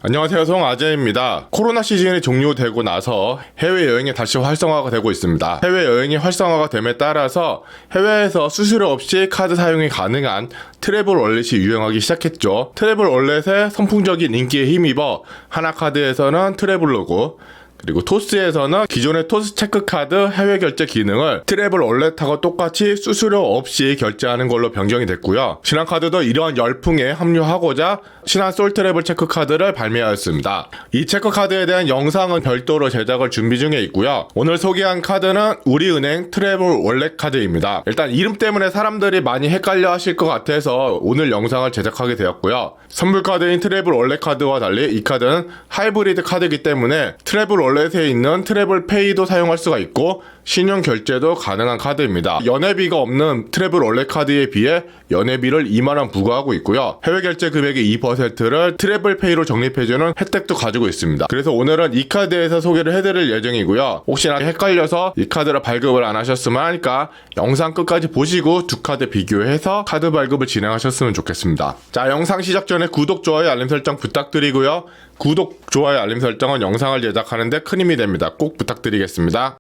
안녕하세요, 송아재입니다. 코로나 시즌이 종료되고 나서 해외여행이 다시 활성화가 되고 있습니다. 해외여행이 활성화가 됨에 따라서 해외에서 수수료 없이 카드 사용이 가능한 트래블 월렛이 유행하기 시작했죠. 트래블 월렛의 선풍적인 인기에 힘입어 하나카드에서는 트래블 로고, 그리고 토스에서는 기존의 토스 체크카드 해외 결제 기능을 트래블 월렛하고 똑같이 수수료 없이 결제하는 걸로 변경이 됐고요. 신한카드도 이러한 열풍에 합류하고자 신한 솔트래블 체크카드를 발매하였습니다. 이 체크카드에 대한 영상은 별도로 제작을 준비 중에 있고요. 오늘 소개한 카드는 우리은행 트래블 월렛 카드입니다. 일단 이름 때문에 사람들이 많이 헷갈려 하실 것 같아서 오늘 영상을 제작하게 되었고요. 선불 카드인 트래블 월렛 카드와 달리 이 카드는 하이브리드 카드이기 때문에 트래블 월렛에 있는 트래블 페이도 사용할 수가 있고 신용 결제도 가능한 카드입니다. 연회비가 없는 트래블 월렛 카드에 비해 연회비를 2만원 부과하고 있고요. 해외 결제 금액의 2%를 트래블 페이로 적립해주는 혜택도 가지고 있습니다. 그래서 오늘은 이 카드에서 소개를 해드릴 예정이고요. 혹시나 헷갈려서 이 카드를 발급을 안 하셨으면 하니까 영상 끝까지 보시고 두 카드 비교해서 카드 발급을 진행하셨으면 좋겠습니다. 자, 영상 시작 전에 구독, 좋아요, 알림 설정 부탁드리고요. 구독, 좋아요, 알림 설정은 영상을 제작하는데 큰 힘이 됩니다. 꼭 부탁드리겠습니다.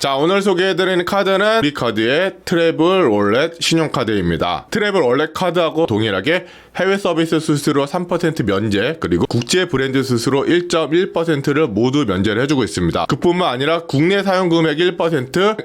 자, 오늘 소개해드리는 카드는 우리카드의 트래블 월렛 신용카드입니다. 트래블 월렛 카드하고 동일하게 해외 서비스 수수료 3% 면제, 그리고 국제 브랜드 수수료 1.1%를 모두 면제를 해주고 있습니다. 그뿐만 아니라 국내 사용 금액 1%,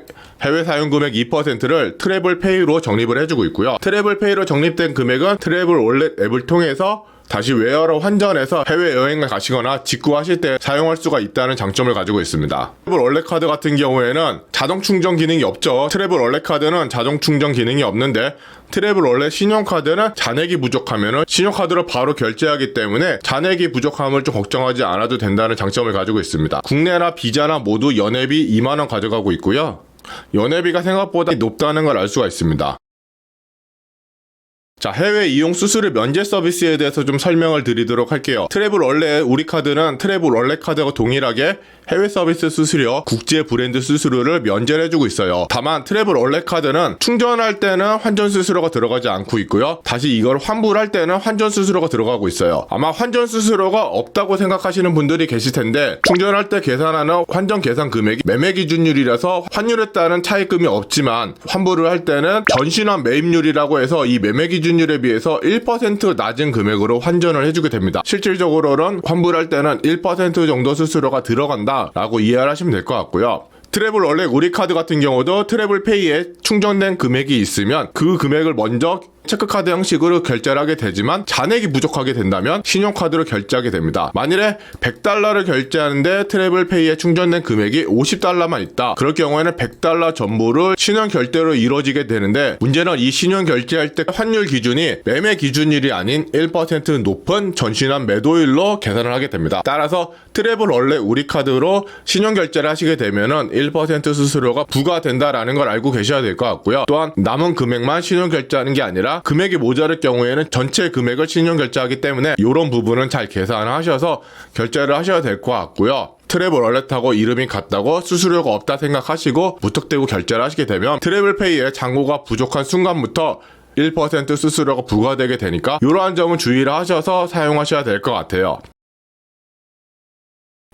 해외 사용 금액 2%를 트래블 페이로 적립을 해주고 있고요. 트래블 페이로 적립된 금액은 트래블 월렛 앱을 통해서 다시 웨어로 환전해서 해외여행을 가시거나 직구하실 때 사용할 수가 있다는 장점을 가지고 있습니다. 트래블 월렛 카드 같은 경우에는 자동 충전 기능이 없죠. 트래블 월렛 카드는 자동 충전 기능이 없는데 트래블 월렛 신용카드는 잔액이 부족하면 신용카드로 바로 결제하기 때문에 잔액이 부족함을 좀 걱정하지 않아도 된다는 장점을 가지고 있습니다. 국내나 비자나 모두 연회비 2만원 가져가고 있고요. 연회비가 생각보다 높다는 걸 알 수가 있습니다. 자, 해외 이용 수수료 면제 서비스에 대해서 좀 설명을 드리도록 할게요. 트래블 월렛 우리카드는 트래블 월렛 카드와 동일하게 해외 서비스 수수료, 국제 브랜드 수수료를 면제를 해주고 있어요. 다만 트래블 월렛 카드는 충전할 때는 환전 수수료가 들어가지 않고 있고요. 다시 이걸 환불할 때는 환전 수수료가 들어가고 있어요. 아마 환전 수수료가 없다고 생각하시는 분들이 계실 텐데 충전할 때 계산하는 환전 계산 금액이 매매 기준율이라서 환율에 따른 차익금이 없지만 환불을 할 때는 전신환 매입률이라고 해서 이 매매 기준율에 비해서 1% 낮은 금액으로 환전을 해주게 됩니다. 실질적으로는 환불할 때는 1% 정도 수수료가 들어간다 라고 이해를 하시면 될 것 같고요. 트래블 월렛 우리카드 같은 경우도 트래블 페이에 충전된 금액이 있으면 그 금액을 먼저 체크카드 형식으로 결제를 하게 되지만 잔액이 부족하게 된다면 신용카드로 결제하게 됩니다. 만일에 100달러를 결제하는데 트래블페이에 충전된 금액이 50달러만 있다. 그럴 경우에는 100달러 전부를 신용 결제로 이루어지게 되는데 문제는 이 신용 결제할 때 환율 기준이 매매 기준율이 아닌 1% 높은 전신환 매도율로 계산을 하게 됩니다. 따라서 트래블 월렛 우리카드로 신용 결제를 하시게 되면은 1% 수수료가 부과된다라는 걸 알고 계셔야 될 것 같고요. 또한 남은 금액만 신용 결제하는 게 아니라 금액이 모자랄 경우에는 전체 금액을 신용 결제하기 때문에 이런 부분은 잘 계산을 하셔서 결제를 하셔야 될 것 같고요. 트래블 월렛하고 이름이 같다고 수수료가 없다 생각하시고 무턱대고 결제를 하시게 되면 트래블페이에 잔고가 부족한 순간부터 1% 수수료가 부과되게 되니까 이러한 점은 주의를 하셔서 사용하셔야 될 것 같아요.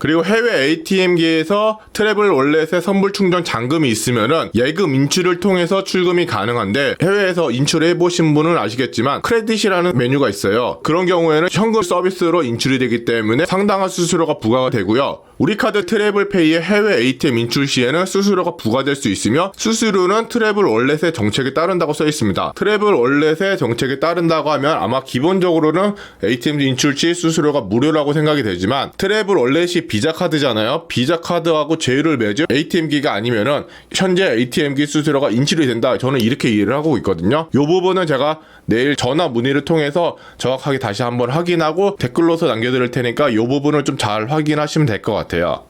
그리고 해외 ATM기에서 트래블 월렛에 선불 충전 잔금이 있으면은 예금 인출을 통해서 출금이 가능한데 해외에서 인출해 보신 분은 아시겠지만 크레딧이라는 메뉴가 있어요. 그런 경우에는 현금 서비스로 인출이 되기 때문에 상당한 수수료가 부과가 되고요. 우리카드 트래블페이의 해외 ATM 인출 시에는 수수료가 부과될 수 있으며 수수료는 트래블 월렛의 정책에 따른다고 써 있습니다. 트래블 월렛의 정책에 따른다고 하면 아마 기본적으로는 ATM 인출 시 수수료가 무료라고 생각이 되지만 트래블 월렛이 비자 카드잖아요. 비자 카드하고 제휴를 맺은 ATM기가 아니면은 현재 ATM기 수수료가 인출이 된다. 저는 이렇게 이해를 하고 있거든요. 이 부분은 제가 내일 전화 문의를 통해서 정확하게 다시 한번 확인하고 댓글로서 남겨드릴 테니까 이 부분을 좀 잘 확인하시면 될 것 같아요.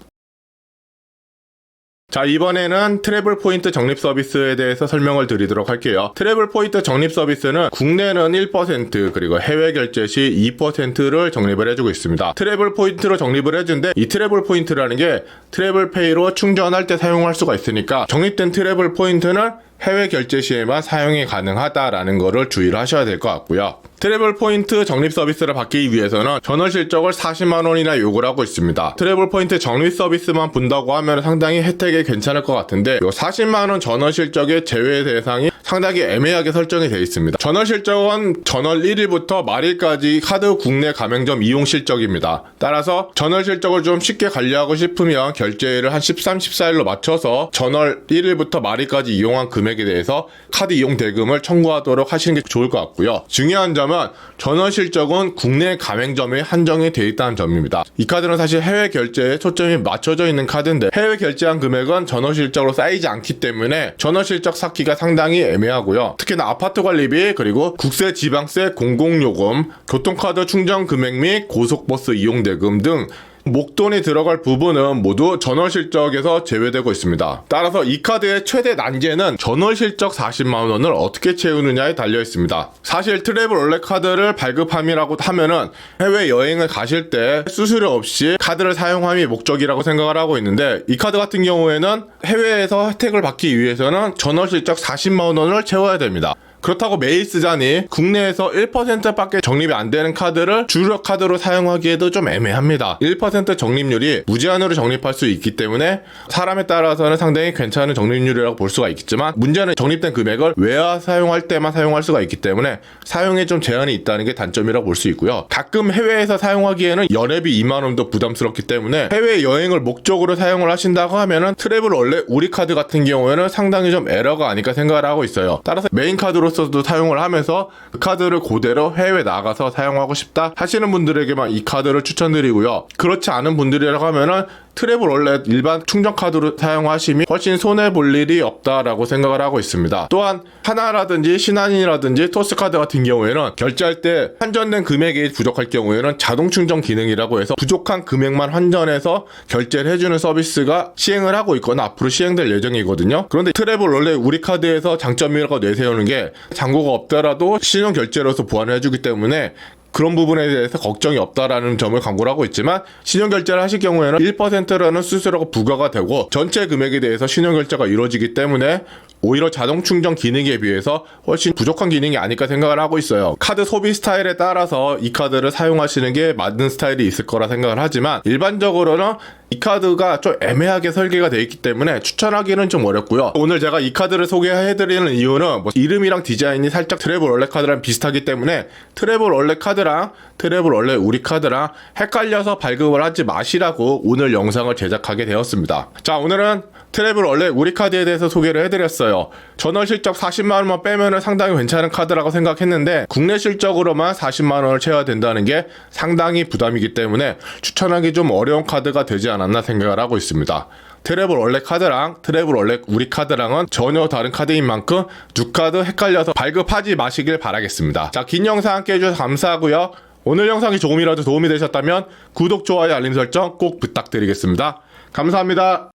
자, 이번에는 트래블 포인트 적립 서비스에 대해서 설명을 드리도록 할게요. 트래블 포인트 적립 서비스는 국내는 1% 그리고 해외 결제 시 2%를 적립을 해주고 있습니다. 트래블 포인트로 적립을 해준데 이 트래블 포인트라는 게 트래블 페이로 충전할 때 사용할 수가 있으니까 적립된 트래블 포인트는 해외 결제 시에만 사용이 가능하다라는 거를 주의를 하셔야 될 것 같고요. 트래블 포인트 적립 서비스를 받기 위해서는 전월 실적을 40만 원이나 요구를 하고 있습니다. 트래블 포인트 적립 서비스만 본다고 하면 상당히 혜택이 괜찮을 것 같은데, 요 40만 원 전월 실적의 제외 대상이 상당히 애매하게 설정이 되어 있습니다. 전월 실적은 전월 1일부터 말일까지 카드 국내 가맹점 이용 실적입니다. 따라서 전월 실적을 좀 쉽게 관리하고 싶으면 결제일을 한 13, 14일로 맞춰서 전월 1일부터 말일까지 이용한 금액에 대해서 카드 이용 대금을 청구하도록 하시는 게 좋을 것 같고요. 중요한 점은 전월 실적은 국내 가맹점에 한정이 되어 있다는 점입니다. 이 카드는 사실 해외 결제에 초점이 맞춰져 있는 카드인데, 해외 결제한 금액은 전월 실적으로 쌓이지 않기 때문에 전월 실적 쌓기가 상당히 애매하고요. 특히나 아파트 관리비, 그리고 국세, 지방세, 공공요금, 교통카드 충전 금액 및 고속버스 이용 대금 등 목돈이 들어갈 부분은 모두 전월 실적에서 제외되고 있습니다. 따라서 이 카드의 최대 난제는 전월 실적 40만 원을 어떻게 채우느냐에 달려 있습니다. 사실 트래블 원래 카드를 발급함이라고 하면은 해외 여행을 가실 때 수수료 없이 카드를 사용함이 목적이라고 생각을 하고 있는데, 이 카드 같은 경우에는 해외에서 혜택을 받기 위해서는 전월 실적 40만 원을 채워야 됩니다. 그렇다고 매일 쓰자니 국내에서 1%밖에 적립이 안 되는 카드를 주력 카드로 사용하기에도 좀 애매합니다. 1% 적립률이 무제한으로 적립할 수 있기 때문에 사람에 따라서는 상당히 괜찮은 적립률이라고 볼 수가 있겠지만, 문제는 적립된 금액을 외화 사용할 때만 사용할 수가 있기 때문에 사용에 좀 제한이 있다는 게 단점이라고 볼 수 있고요. 가끔 해외에서 사용하기에는 연회비 2만 원도 부담스럽기 때문에 해외 여행을 목적으로 사용을 하신다고 하면은 트래블 원래 우리 카드 같은 경우에는 상당히 좀 에러가 아닐까 생각을 하고 있어요. 따라서 메인 카드로 서도 사용을 하면서 그 카드를 그대로 해외 나가서 사용하고 싶다 하시는 분들에게만 이 카드를 추천드리고요. 그렇지 않은 분들이라고 하면은 트래블 원래 일반 충전 카드로 사용하심이 훨씬 손해볼 일이 없다라고 생각을 하고 있습니다. 또한 하나라든지 신한인이라든지 토스카드 같은 경우에는 결제할 때 환전된 금액이 부족할 경우에는 자동 충전 기능이라고 해서 부족한 금액만 환전해서 결제를 해주는 서비스가 시행을 하고 있거나 앞으로 시행될 예정이거든요. 그런데 트래블 원래 우리 카드에서 장점이라고 내세우는 게 잔고가 없더라도 신용 결제로서 보완을 해주기 때문에 그런 부분에 대해서 걱정이 없다라는 점을 광고를 하고 있지만, 신용결제를 하실 경우에는 1%라는 수수료가 부과가 되고 전체 금액에 대해서 신용결제가 이루어지기 때문에 오히려 자동 충전 기능에 비해서 훨씬 부족한 기능이 아닐까 생각을 하고 있어요. 카드 소비 스타일에 따라서 이 카드를 사용하시는 게 맞는 스타일이 있을 거라 생각을 하지만, 일반적으로는 이 카드가 좀 애매하게 설계가 되어 있기 때문에 추천하기는 좀 어렵고요. 오늘 제가 이 카드를 소개해드리는 이유는 이름이랑 디자인이 살짝 트래블 원래 카드랑 비슷하기 때문에 트래블 원래 카드랑 트래블 원래 우리 카드랑 헷갈려서 발급을 하지 마시라고 오늘 영상을 제작하게 되었습니다. 자, 오늘은 트래블 원래 우리 카드에 대해서 소개를 해드렸어요. 전월 실적 40만 원만 빼면은 상당히 괜찮은 카드라고 생각했는데, 국내 실적으로만 40만 원을 채워야 된다는 게 상당히 부담이기 때문에 추천하기 좀 어려운 카드가 되지 않았나 생각을 하고 있습니다. 트래블 원래 카드랑 트래블 원래 우리 카드랑은 전혀 다른 카드인 만큼 두 카드 헷갈려서 발급하지 마시길 바라겠습니다. 자, 긴 영상 함께 해주셔서 감사하고요. 오늘 영상이 조금이라도 도움이 되셨다면 구독, 좋아요, 알림 설정 꼭 부탁드리겠습니다. 감사합니다.